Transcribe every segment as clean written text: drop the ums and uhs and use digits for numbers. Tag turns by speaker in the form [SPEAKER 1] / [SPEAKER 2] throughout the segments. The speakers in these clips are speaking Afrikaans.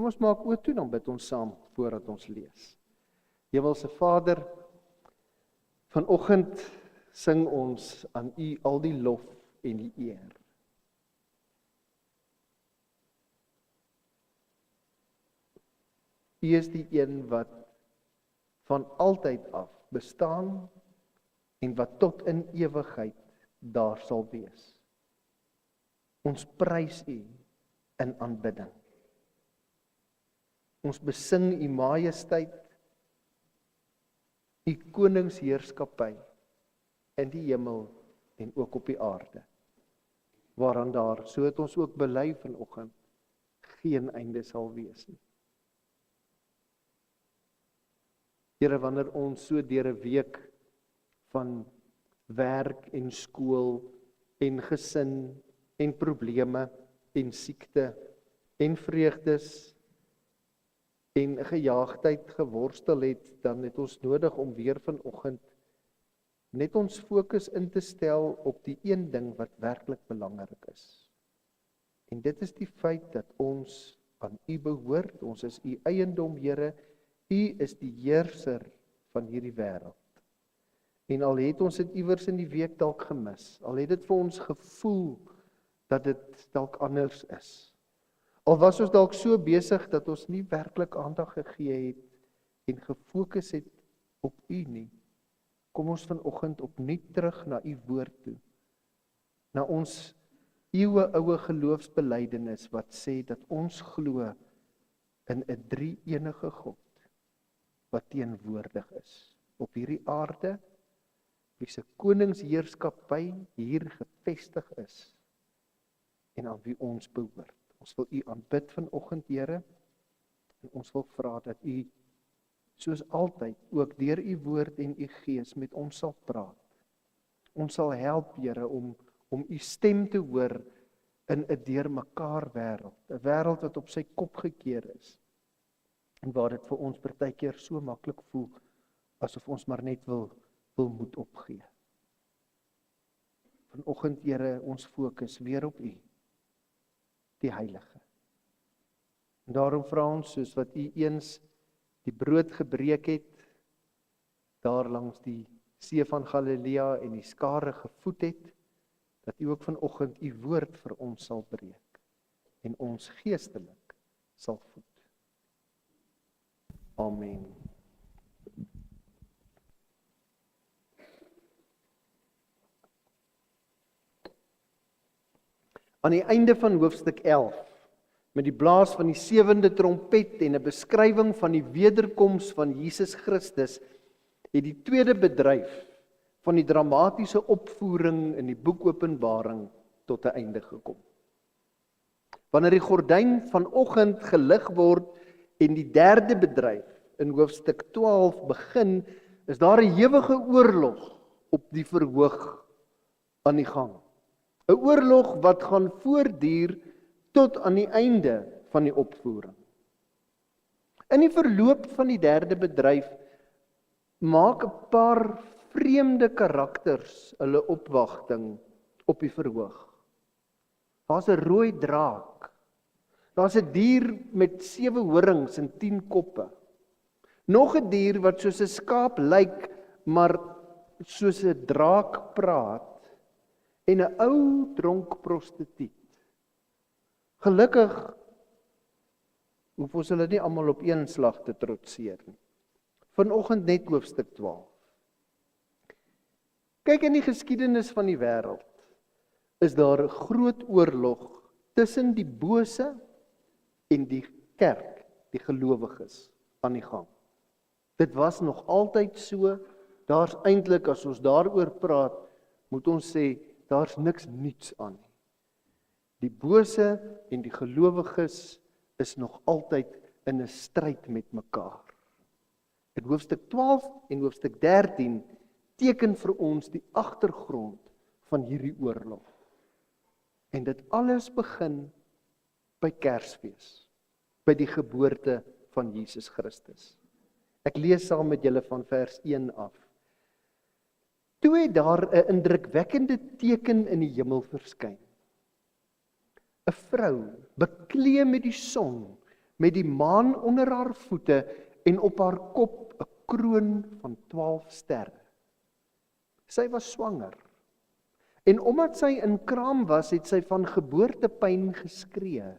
[SPEAKER 1] Kom ons maak oë toe, dan bid ons saam voordat ons lees. Hemelse Vader, vanoggend sing ons aan U al die lof en die eer. U is die een wat van altyd af bestaan en wat tot in ewigheid daar sal wees. Ons prys U in aanbidding. Ons besing U majesteit, U koningsheerskappy in die hemel en ook op die aarde, waaraan daar, so het ons ook bely vanoggend, geen einde sal wees nie. Here, wanneer ons so deur 'n week van werk en skool en gesin en probleme en siekte en vreugdes en gejaagdheid geworstel het, dan het ons nodig om weer vanoggend net ons fokus in te stel op die een ding wat werklik belangrik is. En dit is die feit dat ons aan U behoort, ons is U eiendom, Here. U is die heerser van hierdie wêreld. En al het ons dit iewers in die week dalk gemis, al het dit vir ons gevoel dat dit dalk anders is. Al was ons dalk so besig dat ons nie werklik aandag gegee het en gefokus het op U nie. Kom ons vanoggend opnuut terug na U woord toe. Na ons eeueoue geloofsbelydenis wat sê dat ons glo in 'n drie-enige God wat teenwoordig is op hierdie aarde, wie se koningsheerskappy hier gevestig is en aan wie ons behoort. Ons wil U aanbid vanoggend, Here, en ons wil vra dat U soos altyd ook deur U woord en U Gees met ons sal praat. Ons sal help, Here, om U stem te hoor in 'n deurmekaar wêreld, 'n wêreld wat op sy kop gekeer is. En waar dit vir ons partykeer so maklik voel, asof ons maar net wil moed opgee. Vanoggend, Here, ons fokus weer op U, die Heilige. En daarom vra ons, soos wat U eens die brood gebreek het, daar langs die see van Galilea en die skare gevoed het, dat U ook vanoggend U woord vir ons sal breek en ons geestelik sal voed. Amen. Aan die einde van hoofstuk 11, met die blaas van die 7de trompet en 'n beskrywing van die wederkoms van Jesus Christus, het die tweede bedryf van die dramatiese opvoering in die boek Openbaring tot 'n einde gekom. Wanneer die gordyn vanoggend gelig word en die derde bedryf in hoofstuk 12 begin, is daar 'n ewige oorlog op die verhoog aan die gang. 'n Oorlog wat gaan voortduur tot aan die einde van die opvoering. In die verloop van die derde bedryf maak 'n paar vreemde karakters hulle opwagting op die verhoog. Daar's 'n rooi draak. Daar's 'n dier met 7 horings en 10 koppe. Nog 'n dier wat soos 'n skaap lyk, maar soos 'n draak praat. En 'n ou dronk prostituut. Gelukkig hoef ons hulle nie almal op een slag te trotseer nie. Vanoggend net hoofstuk 12. Kyk, in die geskiedenis van die wêreld is daar 'n groot oorlog tussen die bose en die kerk, die gelowiges, aan die gang. Dit was nog altyd so. Daar's eintlik, as ons daaroor praat, moet ons sê, daar's niks nuuts aan nie. Die bose en die gelowiges is nog altyd in 'n stryd met mekaar. In hoofstuk 12 en hoofstuk 13 teken vir ons die agtergrond van hierdie oorlog. En dit alles begin by Kersfees, by die geboorte van Jesus Christus. Ek lees saam met julle van vers 1 af. Toe het daar 'n indrukwekkende teken in die hemel verskyn. 'n Vrou, bekleed met die son, met die maan onder haar voete en op haar kop 'n kroon van 12 sterre. Sy was swanger. En omdat sy in kraam was, het sy van geboortepyn geskree.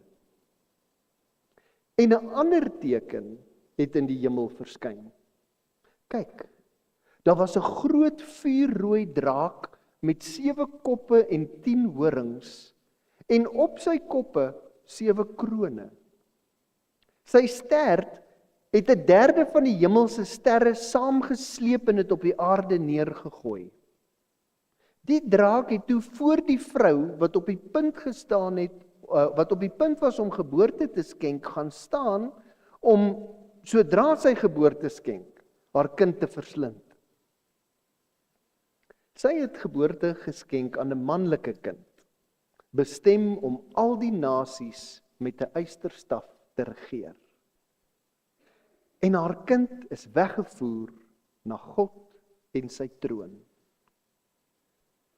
[SPEAKER 1] En 'n ander teken het in die hemel verskyn. Kyk, daar was 'n groot vuurrooi draak met 7 koppe en 10 horings, en op sy koppe 7 krone. Sy stert het 1/3 van die hemelse sterre saamgesleep en dit op die aarde neergegooi. Die draak het toe voor die vrou wat op die punt gestaan het, wat op die punt was om geboorte te skenk, gaan staan om, sodra sy geboorte skenk, haar kind te verslind. Sy het geboorte geskenk aan 'n manlike kind, bestem om al die nasies met 'n ysterstaf te regeer. En haar kind is weggevoer na God en sy troon.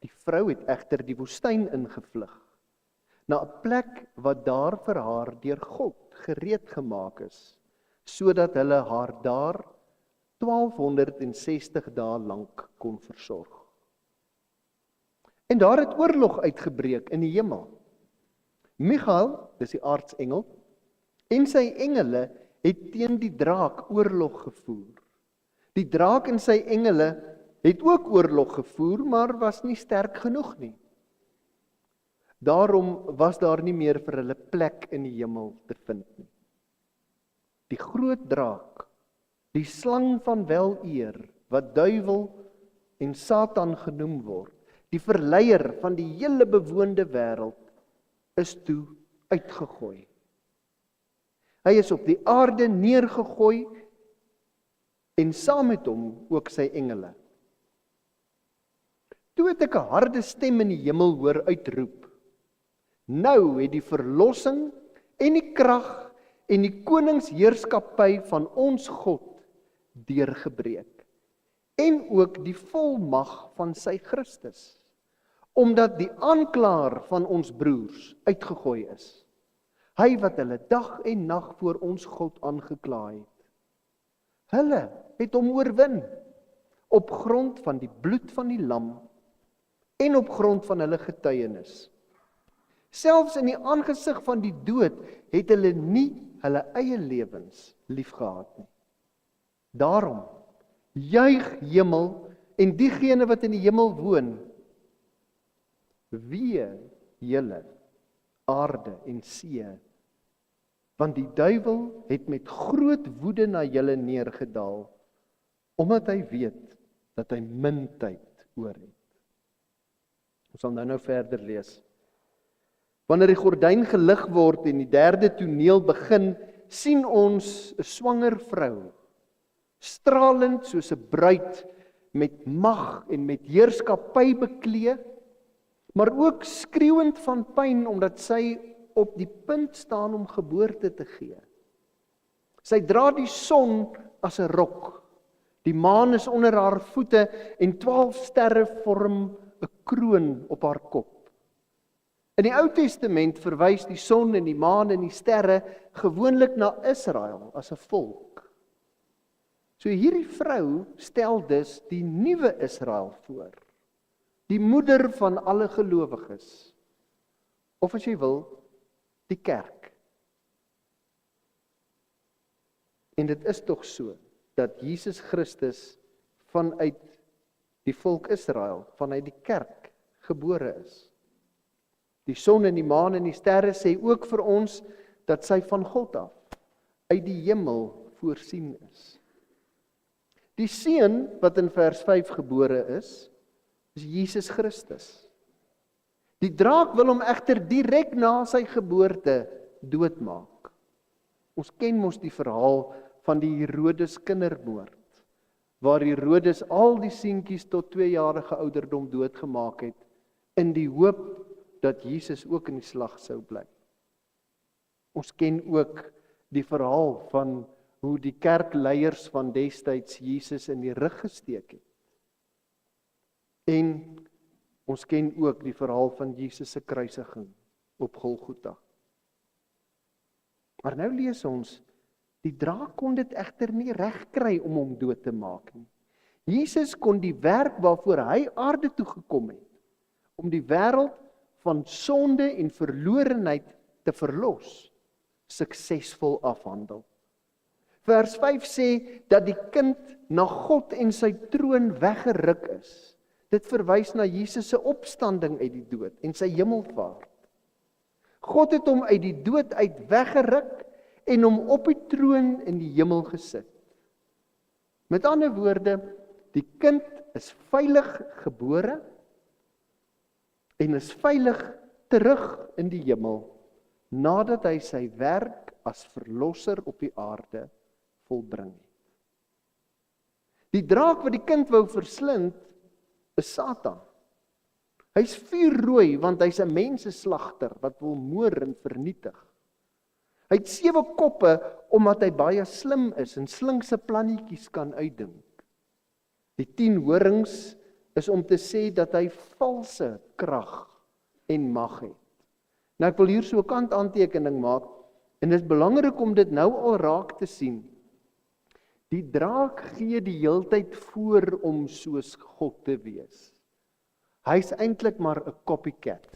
[SPEAKER 1] Die vrou het egter die woestyn ingevlug, na 'n plek wat daar vir haar deur God gereed gemaak is, sodat hulle haar daar 1260 dae lank kon versorg. En daar het oorlog uitgebreek in die hemel. Michael, dis die aartsengel, en sy engele het teen die draak oorlog gevoer. Die draak en sy engele het ook oorlog gevoer, maar was nie sterk genoeg nie. Daarom was daar nie meer vir hulle plek in die hemel te vind nie. Die groot draak, die slang van weleer, wat duiwel en Satan genoem word, die verleier van die hele bewoonde wêreld, is toe uitgegooi. Hy is op die aarde neergegooi en saam met hom ook sy engele. Toe het ek 'n harde stem in die hemel hoor uitroep: Nou het die verlossing en die krag en die koningsheerskappy van ons God deurgebreek, en ook die volmag van sy Christus, omdat die aanklaer van ons broers uitgegooi is, hy wat hulle dag en nag voor ons God aangekla het. Hulle het hom oorwin, op grond van die bloed van die lam, en op grond van hulle getuienis. Selfs in die aangesig van die dood het hulle nie hulle eie lewens liefgehad nie. Daarom, juig hemel en diegene wat in die hemel woon, wee julle, aarde en see, want die duiwel het met groot woede na julle neergedaal, omdat hy weet dat hy min tyd oor het. Ons sal nou verder lees. Wanneer die gordyn gelig word en die derde toneel begin, sien ons 'n swanger vrou, stralend soos 'n bruid, met mag en met heerskappy beklee, maar ook skreeuend van pyn omdat sy op die punt staan om geboorte te gee. Sy dra die son as 'n rok, die maan is onder haar voete en 12 sterre vorm 'n kroon op haar kop. In die Ou Testament verwys die son en die maan en die sterre gewoonlik na Israel as 'n volk. So hierdie vrou stel dus die nuwe Israel voor, die moeder van alle gelowiges, of as jy wil, die kerk. En dit is tog so, dat Jesus Christus vanuit die volk Israel, vanuit die kerk, gebore is. Die son en die maan en die sterre sê ook vir ons, dat sy van God af, uit die hemel voorsien is. Die seun wat in vers 5 gebore is Jesus Christus. Die draak wil hom egter direk na sy geboorte doodmaak. Ons ken mos die verhaal van die Herodes kindermoord, waar Herodes al die seentjies tot 2-jarige ouderdom doodgemaak het, in die hoop dat Jesus ook in die slag sou bly. Ons ken ook die verhaal van hoe die kerkleiers van destyds Jesus in die rug gesteek het. En ons ken ook die verhaal van Jesus se kruisiging op Golgotha. Maar nou lees ons, die draak kon dit egter nie regkry om hom dood te maak nie. Jesus kon die werk waarvoor hy aarde toe gekom het, om die wêreld van sonde en verlorenheid te verlos, suksesvol afhandel. Vers 5 sê dat die kind na God en sy troon weggeruk is. Dit verwys na Jesus se opstanding uit die dood en sy hemelvaart. God het hom uit die dood uit weggeruk en hom op die troon in die hemel gesit. Met ander woorde, die kind is veilig gebore en is veilig terug in die hemel nadat hy sy werk as verlosser op die aarde volbring het. Die draak wat die kind wou verslind, is Satan. Hy's vuurrooi want hy's 'n menseslagter wat wil moor en vernietig. Hy het 7 koppe omdat hy baie slim is en slinkse plannetjies kan uitdink. Die 10 horings is om te sê dat hy valse krag en mag het. Nou ek wil hier so 'n kantaantekening maak en dit is belangrik om dit nou al raak te sien. Die draak gee die heeltyd voor om soos God te wees. Hy's eintlik maar 'n copycat.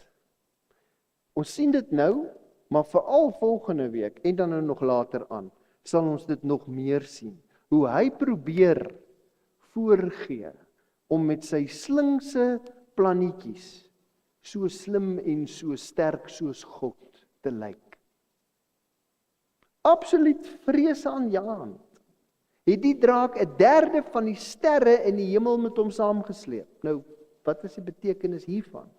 [SPEAKER 1] Ons sien dit nou, maar veral volgende week en dan nou nog later aan, sal ons dit nog meer sien. Hoe hy probeer voorgee om met sy slinkse plannetjies so slim en so sterk soos God te lyk. Absoluut vreesaanjaend. Het die draak 1/3 van die sterre in die hemel met hom saamgesleep. Nou, wat is die betekenis hiervan?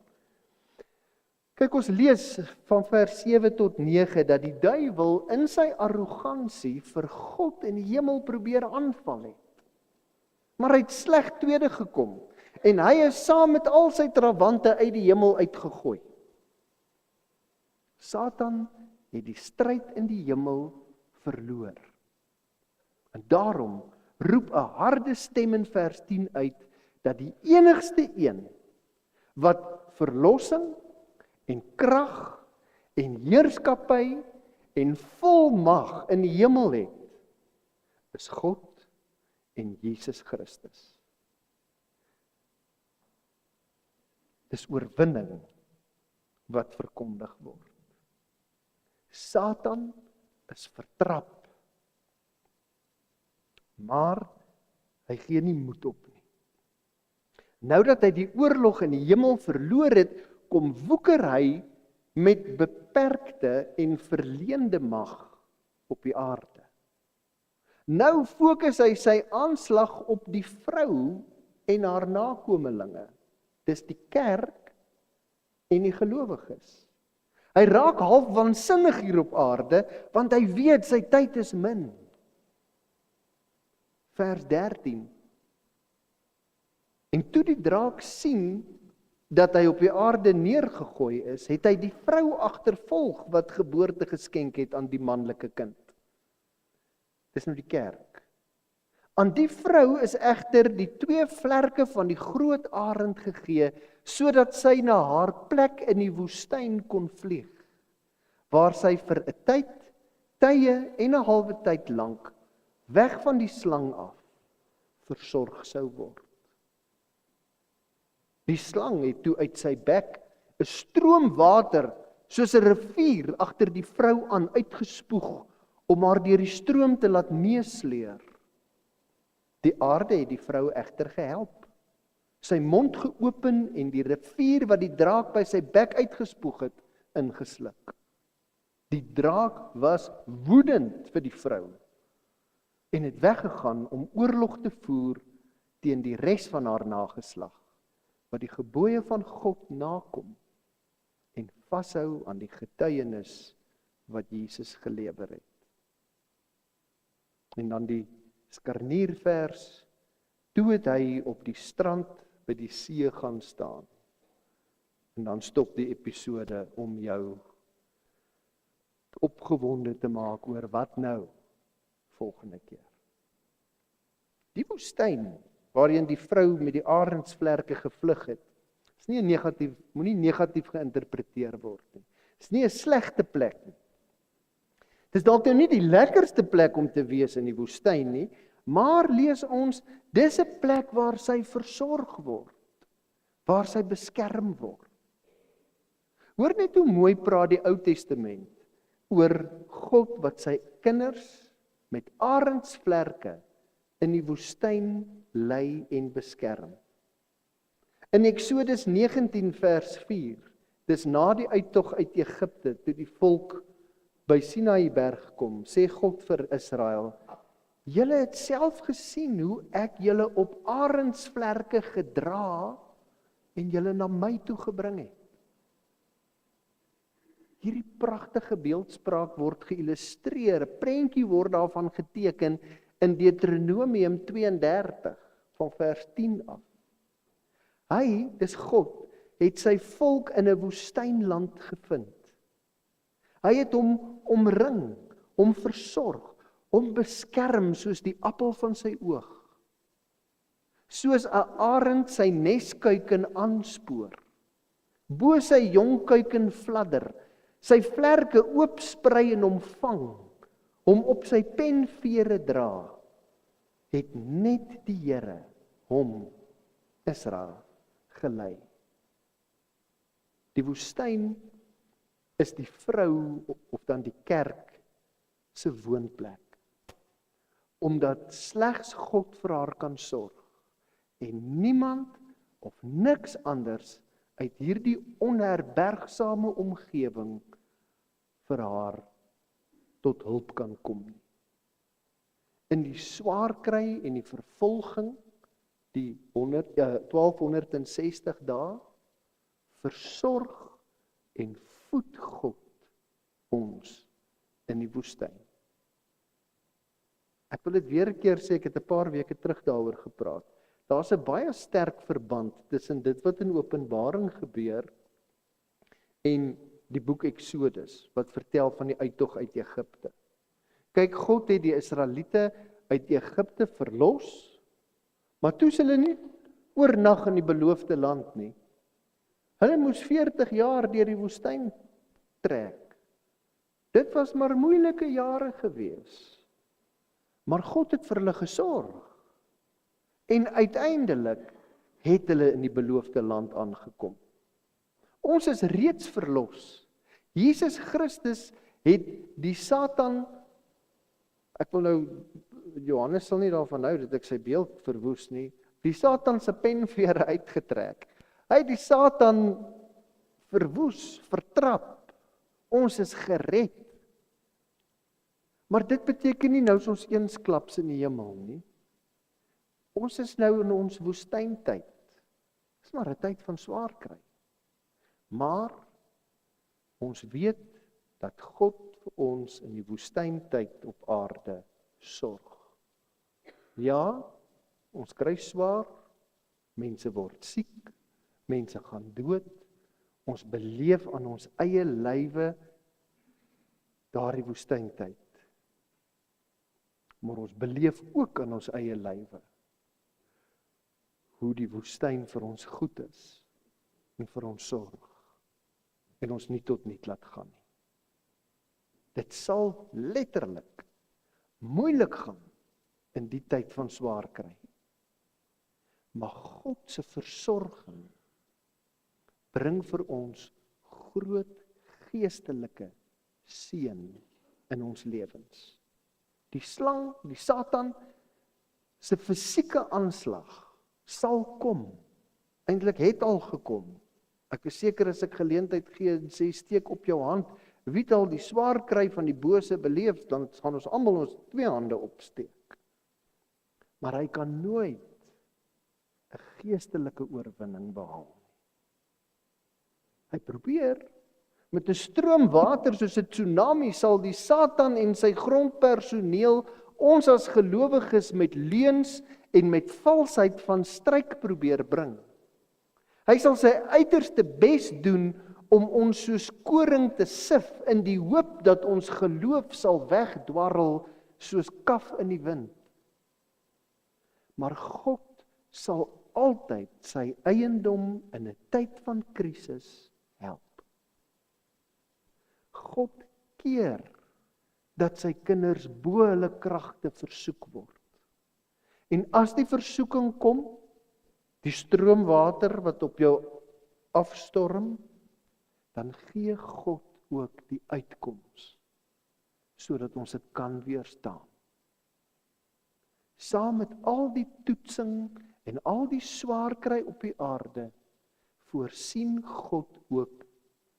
[SPEAKER 1] Kyk, ons lees van vers 7 tot 9 dat die duiwel in sy arrogansie vir God in die hemel probeer aanval het. Maar hy het sleg tweede gekom en hy is saam met al sy trawante uit die hemel uitgegooi. Satan het die stryd in die hemel verloor. En daarom roep 'n harde stem in vers 10 uit dat die enigste een wat verlossing en krag en heerskappy en volmag in die hemel het, is God en Jesus Christus. Dis oorwinning wat verkondig word. Satan is vertrap. Maar hy gee nie moed op nie. Nou dat hy die oorlog in die hemel verloor het, kom woeker hy met beperkte en verleende mag op die aarde. Nou fokus hy sy aanslag op die vrou en haar nakomelinge. Dis die kerk en die gelowiges. Hy raak half waansinnig hier op aarde, want hy weet sy tyd is min. Vers 13. En toe die draak sien dat hy op die aarde neergegooi is, het hy die vrou agtervolg wat geboorte geskenk het aan die manlike kind. Dis nou die kerk. Aan die vrou is egter die 2 vlerke van die groot arend gegee, sodat sy na haar plek in die woestyn kon vlieg, waar sy vir 'n tye en 'n halwe tyd lank weg van die slang af versorg sou word. Die slang het toe uit sy bek 'n stroom water soos 'n rivier agter die vrou aan uitgespoeg om haar deur die stroom te laat meesleer. Die aarde het die vrou egter gehelp, sy mond geopen en die rivier wat die draak by sy bek uitgespoeg het, ingesluk. Die draak was woedend vir die vrou en het weggegaan om oorlog te voer teen die res van haar nageslag, wat die gebooie van God nakom en vashou aan die getuienis wat Jesus gelewer het. En dan die skarniervers, toe het hy op die strand by die see gaan staan. En dan stop die episode om jou opgewonde te maak oor wat nou volgende keer. Die woestyn waarin die vrou met die arendsvlerke gevlug het, is nie negatief, moenie negatief geïnterpreteer word nie. Is nie 'n slegte plek nie. Dis dalk nou nie die lekkerste plek om te wees in die woestyn nie, maar lees ons, dis 'n plek waar sy versorg word, waar sy beskerm word. Hoor net hoe mooi praat die Ou Testament oor God wat sy kinders met arendsvlerke in die woestyn lei en beskerm. In Eksodus 19 vers 4, dis na die uittog uit Egipte, toe die volk by Sinaï berg kom, sê God vir Israel, julle het self gesien hoe ek julle op arendsvlerke gedra en julle na my toe gebring het. Hierdie pragtige beeldspraak word geïllustreer, 'n prentjie word daarvan geteken in Deuteronomium 32 van vers 10 af. Hy, dis God, het sy volk in 'n woestynland gevind. Hy het hom omring, hom versorg, hom beskerm soos die appel van sy oog. Soos 'n arend sy neskuiken aanspoor, bo sy jong kuiken fladder, sy vlerke oopsprei en hom vang, hom op sy penvere dra, het net die Here hom, Israel, gelei. Die woestyn is die vrou of dan die kerk se woonplek. Omdat slegs God vir haar kan sorg en niemand of niks anders uit hierdie onherbergsame omgewing vir haar tot hulp kan kom nie. In die swaar kry en die vervolging, die 1260 dae, versorg en voed God ons in die woestyn. Ek wil dit weer 'n keer sê, ek het 'n paar weke terug daaroor gepraat. Daar's 'n baie sterk verband tussen dit wat in Openbaring gebeur en die boek Eksodus, wat vertel van die uittog uit Egipte. Kyk, God het die Israeliete uit Egipte verlos, maar toe is hulle nie oornag in die beloofde land nie. Hulle moes 40 jaar deur die woestyn trek. Dit was maar moeilike jare gewees. Maar God het vir hulle gesorg. En uiteindelik het hulle in die beloofde land aangekom. Ons is reeds verlos. Jesus Christus het die Satan, ek wil nou, Johannes sal nie daarvan hou dat ek sy beeld verwoes nie, die Satan se penvere uitgetrek. Hy het die Satan verwoes, vertrap. Ons is gered. Maar dit beteken nie nou is ons eensklaps in die hemel nie. Ons is nou in ons woestyntyd. Dit is maar 'n tyd van swaar kry. Maar ons weet dat God vir ons in die woestyntyd op aarde sorg. Ja, ons kry swaar, mense word siek, mense gaan dood, ons beleef aan ons eie lywe daardie woestyntyd. Maar ons beleef ook aan ons eie lywe hoe die woestyn vir ons goed is en vir ons sorg en ons nie tot niet laat gaan nie. Dit sal letterlik moeilik gaan in die tyd van swaar kry. Maar God se versorging bring vir ons groot geestelike seën in ons lewens. Die slang, die Satan se fisieke aanslag sal kom. Eintlik het al gekom. Ek is seker as ek geleentheid gee en sê steek op jou hand, wie het al die swaar kry van die bose beleef, dan gaan ons almal ons 2 hande opsteek. Maar hy kan nooit 'n geestelike oorwinning behaal. Hy probeer met 'n stroom water soos 'n tsunami sal die Satan en sy grondpersoneel ons as gelowiges met leuns en met valsheid van stryk probeer bring. Hy sal sy uiterste bes doen om ons soos koring te sif in die hoop dat ons geloof sal wegdwarrel soos kaf in die wind. Maar God sal altyd sy eiendom in 'n tyd van krisis help. God keer dat sy kinders bo hulle kragte versoek word. En as die versoeking kom, die stroomwater wat op jou afstorm, dan gee God ook die uitkoms, sodat ons dit kan weerstaan. Saam met al die toetsing en al die swaar kry op die aarde, voorsien God ook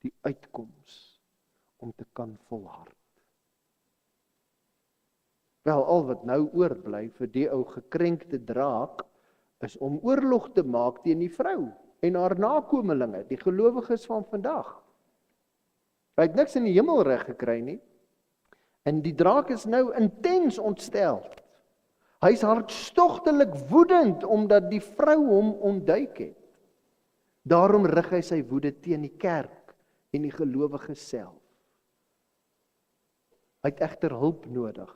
[SPEAKER 1] die uitkoms om te kan volhard. Wel, al wat nou oorbly vir die ou gekrenkte draak, is om oorlog te maak teen die vrou en haar nakomelinge, die gelowiges van vandag. Hy het niks in die hemel reg gekry nie, en die draak is nou intens ontstel. Hy is hartstogtelik woedend, omdat die vrou hom ontduik het. Daarom rig hy sy woede teen die kerk en die gelowiges self. Hy het egter hulp nodig.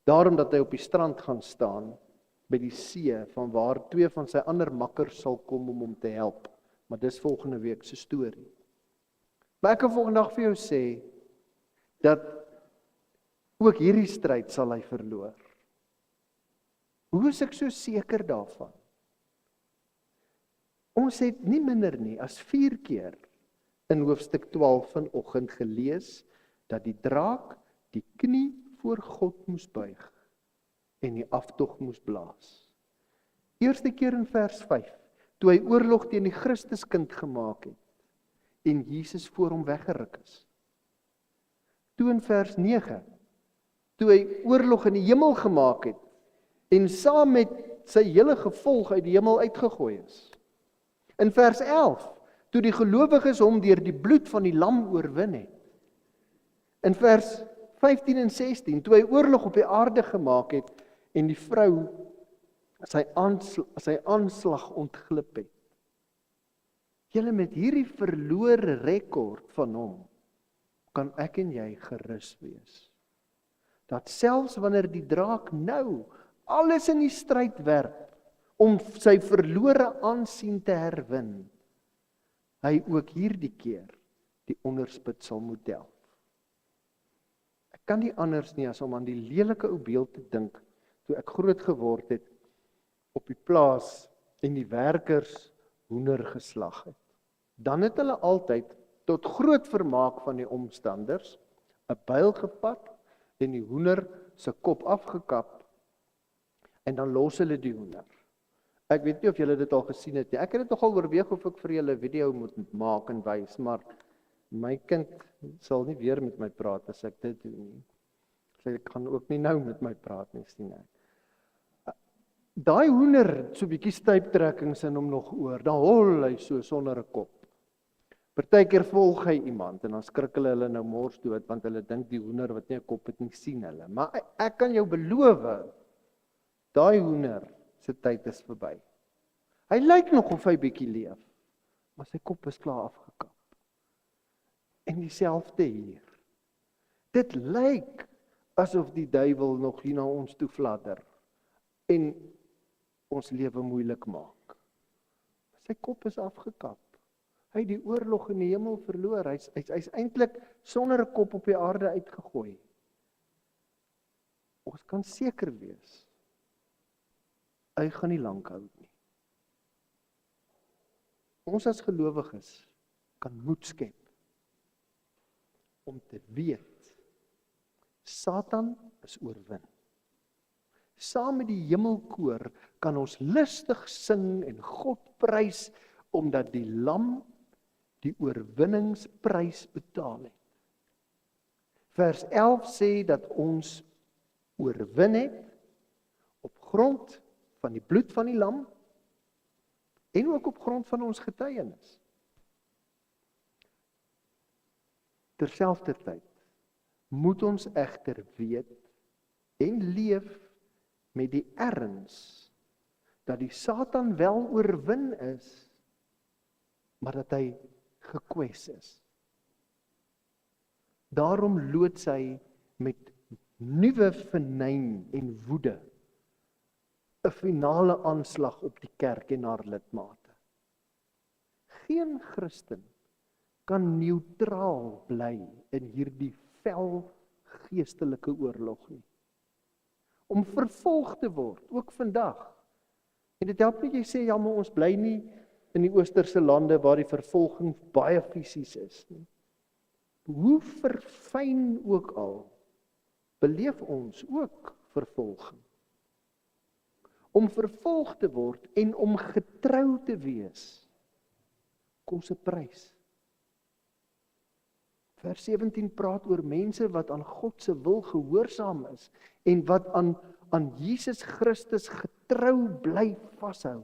[SPEAKER 1] Daarom dat hy op die strand gaan staan, by die see, van waar 2 van sy ander makkers sal kom om hom te help. Maar dis volgende week se storie. Maar ek kan vandag vir jou sê, dat ook hierdie stryd sal hy verloor. Hoe is ek so seker daarvan? Ons het nie minder nie as 4 keer in hoofstuk 12 vanoggend gelees, dat die draak die knie voor God moes buig en die aftog moes blaas. Eerste keer in vers 5, toe hy oorlog teen die Christuskind gemaak het en Jesus voor hom weggeruk is. Toe in vers 9, toe hy oorlog in die hemel gemaak het en saam met sy hele gevolg uit die hemel uitgegooi is. In vers 11, toe die gelowiges hom deur die bloed van die lam oorwin het. In vers 15 en 16, toe hy oorlog op die aarde gemaak het en die vrou sy aanslag ontglip het. Julle, met hierdie verlore rekord van hom, kan ek en jy gerus wees. Dat selfs wanneer die draak nou alles in die stryd werp, om sy verlore aansien te herwin, hy ook hierdie keer die onderspit sal moet delf. Ek kan nie anders nie as om aan die lelike ou beeld te dink, toe ek groot geword het, op die plaas en die werkers hoender geslag het. Dan het hulle altyd, tot groot vermaak van die omstanders, 'n byl gevat en die hoender se kop afgekap, en dan los hulle die hoender. Ek weet nie of julle dit al gesien het nie. Ek het dit nogal oorweeg of ek vir julle 'n video moet maak en wys, maar my kind sal nie weer met my praat as ek dit doen nie. Sy kan ook nie nou met my praat nie, sien ek. Daai hoender, so 'n bietjie stuiptrekkings in hom nog oor, dan hol hy so sonder 'n kop. Partykeer volg hy iemand en dan skrik hulle nou mors dood, want hulle dink die hoender wat nie 'n kop het nie, sien hulle. Maar ek kan jou beloof, daai hoender se tyd is verby. Hy lyk nog of hy bietjie leef, maar sy kop is klaar afgekap. En dieselfde hier. Dit lyk asof die duiwel nog hier na ons toe fladder en ons lewe moeilik maak. Sy kop is afgekap. Hy het die oorlog in die hemel verloor. Hy's eintlik sonder 'n kop op die aarde uitgegooi. Ons kan seker wees, hy gaan nie lank hou nie. Ons as gelowiges kan moed skep om te weet, Satan is oorwin. Saam met die hemelkoor kan ons lustig sing en God prys, omdat die lam die oorwinningsprys betaal het. Vers 11 sê dat ons oorwin het op grond van die bloed van die lam en ook op grond van ons getuienis. Terselfdertyd moet ons egter weet en leef met die erns dat die Satan wel oorwin is, maar dat hy gekwes is. Daarom loods hy met nuwe venyn en woede 'n finale aanslag op die kerk en haar lidmate. Geen Christen kan neutraal bly in hierdie fel geestelike oorlog nie. Om vervolg te word, ook vandag. En dit help nie jy sê, ja, maar ons bly nie in die oosterse lande waar die vervolging baie fisies is nie. Hoe verfyn ook al, beleef ons ook vervolging. Om vervolg te word en om getrou te wees, kos 'n prys. Vers 17 praat oor mense wat aan God se wil gehoorsaam is en wat aan Jesus Christus getrou bly vashou.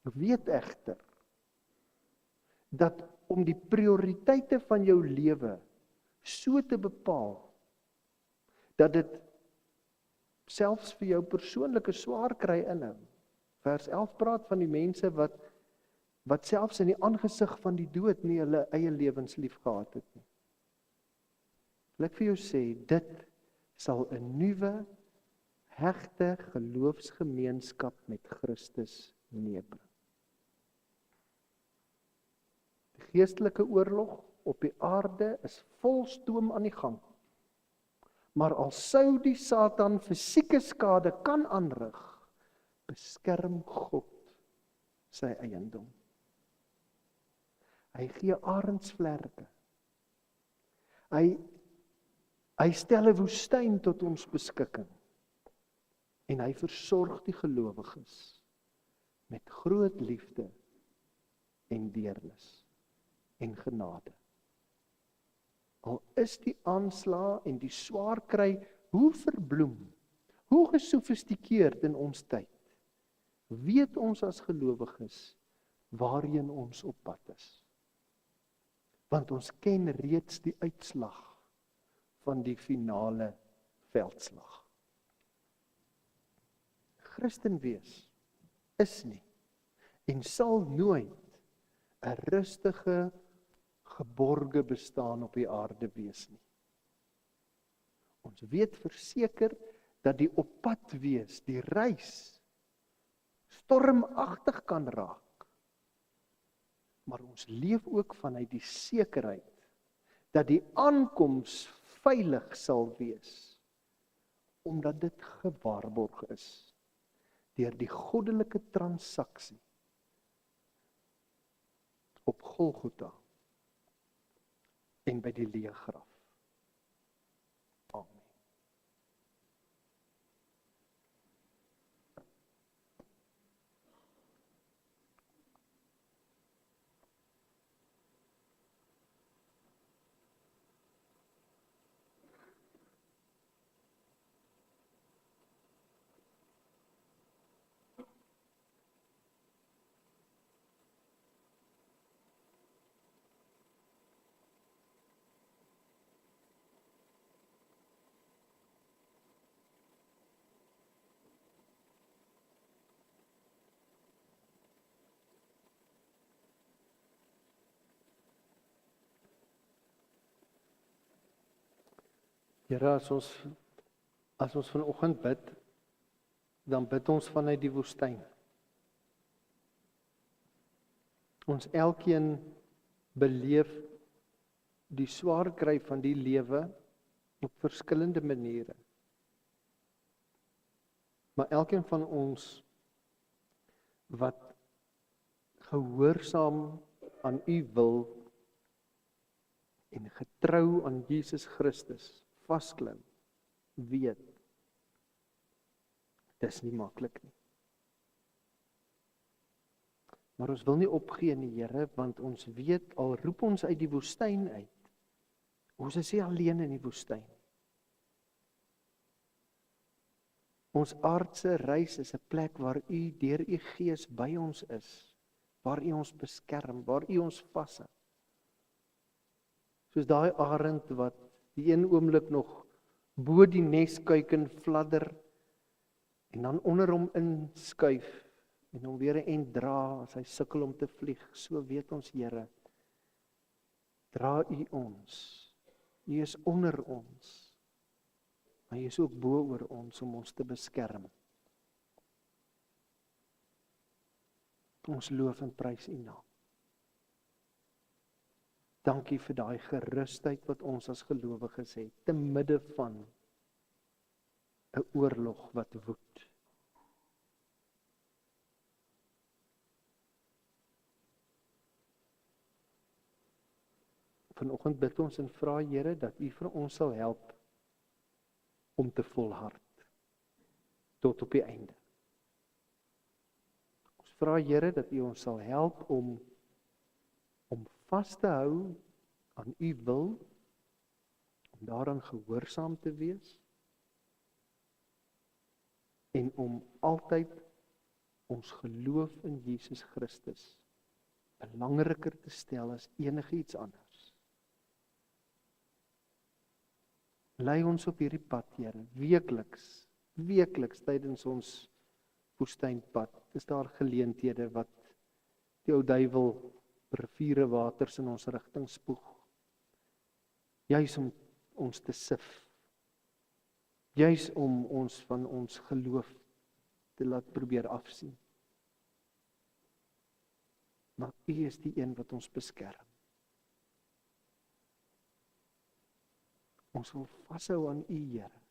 [SPEAKER 1] Weet egter dat om die prioriteite van jou lewe so te bepaal dat dit selfs vir jou persoonlike swaar kry inhou. Vers 11 praat van die mense wat selfs in die aangesig van die dood nie hulle eie lewens lief gehad het nie. Wil ek vir jou sê, dit sal 'n nuwe, hegte geloofsgemeenskap met Christus meebring. Die geestelike oorlog op die aarde is vol stoom aan die gang. Maar al sou die Satan fisieke skade kan aanrig, beskerm God sy eiendom. Hy gee arendsvlerke. Hy stel 'n woestyn tot ons beskikking. En hy versorg die gelowiges met groot liefde en deernis en genade. Al is die aanslae en die swaar kry hoe verbloem, hoe gesofistikeerd in ons tyd, weet ons as gelowiges waarheen ons op pad is. Want ons ken reeds die uitslag van die finale veldslag. Christen wees is nie en sal nooit 'n rustige, geborge bestaan op die aarde wees nie. Ons weet verseker dat die op pad wees, die reis, stormagtig kan raak. Maar ons leef ook vanuit die sekerheid dat die aankoms veilig sal wees, omdat dit gewaarborg is deur die goddelike transaksie op Golgotha en by die leë graf. Amen. Here, as ons vanoggend bid, dan bid ons vanuit die woestyn. Ons elkeen beleef die swaar kry van die lewe op verskillende maniere. Maar elkeen van ons wat gehoorsaam aan u wil en getrou aan Jesus Christus vasklim, weet, dis nie maklik nie. Maar ons wil nie opgee nie, Here, want ons weet, al roep ons uit die woestyn uit, ons is nie alleen in die woestyn. Ons aardse reis is 'n plek waar u deur u Gees by ons is, waar u ons beskerm, waar u ons vashou. Soos daai arend wat die een oomblik nog bo die neskuiken fladder en dan onder hom inskuif en hom weer 'n end dra as hy sukkel om te vlieg. So weet ons, Here, dra u ons. U is onder ons. Maar u is ook bo oor ons om ons te beskerm. Ons loof en prys u naam. Dankie vir daai gerusheid wat ons as gelowiges het, te midde van 'n oorlog wat woed. Vanoggend bid ons en vra Here dat U vir ons sal help om te volhard tot op die einde. Ons vra Here dat U ons sal help om vas te hou aan U wil, om daaraan gehoorsaam te wees en om altyd ons geloof in Jesus Christus belangriker te stel as enigiets anders. Lei ons op hierdie pad, Here, weekliks tydens ons woestynpad, is daar geleenthede wat die ou duiwel riviere waters in ons rigting spoeg. Juis om ons te sif. Juis om ons van ons geloof te laat probeer afsien. Maar U is die een wat ons beskerm. Ons wil vashou aan U, Here.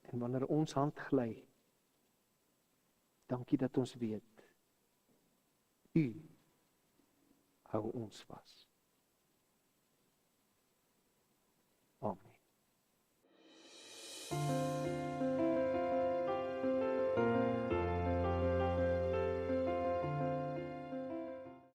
[SPEAKER 1] En wanneer ons hand gly, dankie dat ons weet, U hou ons vas.